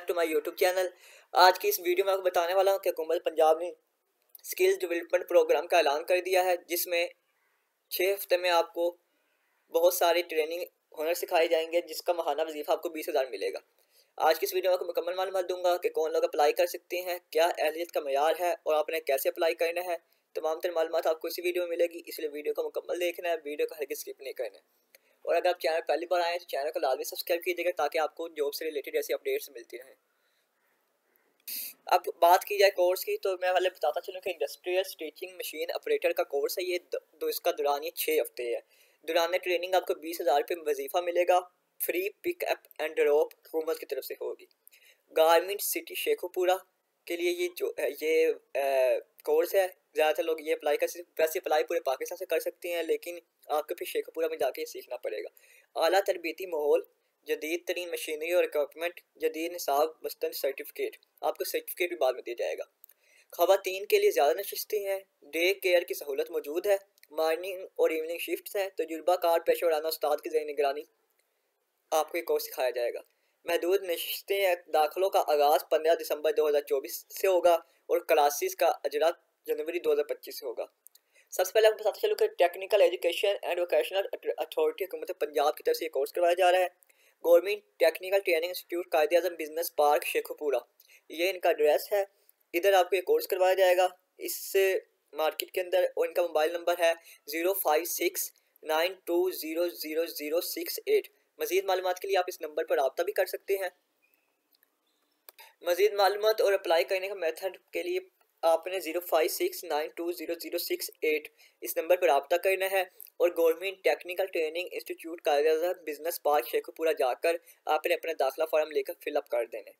To my YouTube channel. आज की इस वीडियो में आपको बताने वाला हूं कि हुकूमत पंजाब ने स्किल्स डेवलपमेंट प्रोग्राम का ऐलान कर दिया है, जिसमें 6 हफ्ते में आपको बहुत सारी ट्रेनिंग हुनर सिखाए जाएंगे, जिसका माहाना वजीफा आपको 20,000 मिलेगा। आज की इस वीडियो में आपको मुकम्मल मालूमात दूंगा कि कौन लोग अप्लाई कर सकते हैं, क्या अहलियत का मयार है और आपने कैसे अप्लाई करना है। तमाम तर मालूमात आपको इसी वीडियो में मिलेगी, इसलिए वीडियो को मुकम्मल देखना है, वीडियो को हरगिज़ स्किप नहीं करना है। और अगर आप चैनल पहली बार आए हैं तो चैनल को लाजमी सब्सक्राइब कीजिएगा, ताकि आपको जॉब से रिलेटेड ऐसी अपडेट्स मिलती रहें। अब बात की जाए कोर्स की, तो मैं पहले बताता चलूँ कि इंडस्ट्रियल स्टिचिंग मशीन ऑपरेटर का कोर्स है। ये इसका दौरान ये 6 हफ्ते है। दौरान ट्रेनिंग आपको 20,000 रुपये वजीफ़ा मिलेगा। Free pick up and drop हुकूमत की तरफ से होगी। गारमेंट सिटी शेखुपुरा के लिए ये जो ये कोर्स है, ज़्यादातर लोग ये अप्लाई कर सकते। वैसे अप्लाई पूरे पाकिस्तान से कर सकते हैं, लेकिन आपको फिर शेखुपुरा में जाके सीखना पड़ेगा। आला तरबियती माहौल, जदीद तरीन मशीनरी और इक्विपमेंट, जदीद निसाब मस्तन सर्टिफिकेट, आपको सर्टिफिकेट भी बाद में दिया जाएगा। ख़वातीन के लिए ज़्यादा नशिस्तें हैं। डे केयर की सहूलत मौजूद है। मॉर्निंग और इवनिंग शिफ्ट है। तजुर्बाकार पेशा वराना उस्ताद की ज़ेर निगरानी आपको ये कोर्स सिखाया जाएगा। महदूद नशिस्तें हैं। दाखिलों का आगाज़ 15 दिसंबर 2024 से होगा और क्लासेस का अजरा जनवरी 2025 से होगा। सबसे पहले आपको बताते चलूँ कि technical education and vocational authority हुकूमत पंजाब की तरफ से ये कोर्स करवाया जा रहा है। गवर्नमेंट टेक्निकल ट्रेनिंग इंस्टीट्यूट कायदे आज़म बिजनेस पार्क शेखुपुरा, ये इनका एड्रेस है। इधर आपको ये कोर्स करवाया जाएगा इस मार्केट के अंदर, और इनका मोबाइल नंबर है 0569200068। मज़ीद मालूमात के लिए आप इस नंबर पर रब्ता भी कर सकते हैं। मज़ीद मालूमात और अप्लाई करने का मेथड के लिए आपने 0569200068 इस नंबर पर रब्ता करना है, और गवर्नमेंट टेक्निकल ट्रेनिंग इंस्टीट्यूट का बिजनेस पार्क शेखुपुरा जाकर आपने अपना दाखिला फॉर्म लेकर फिलअप कर देना है।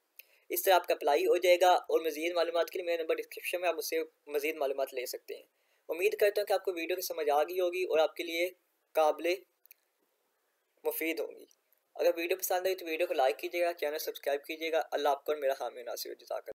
इस तरह आपका अप्लाई हो जाएगा। और मज़ीद मालूमात के लिए मेरा नंबर डिस्क्रिप्शन में, आप मुझसे मज़ीद मालूमात ले सकते हैं। उम्मीद करता हूँ कि आपको वीडियो की समझ आ गई होगी और आपके लिए काबिल मुफीद होंगी। अगर वीडियो पसंद आई तो वीडियो को लाइक कीजिएगा, चैनल सब्सक्राइब कीजिएगा। अल्लाह आपको और मेरा हामी नासिर जज़ाक।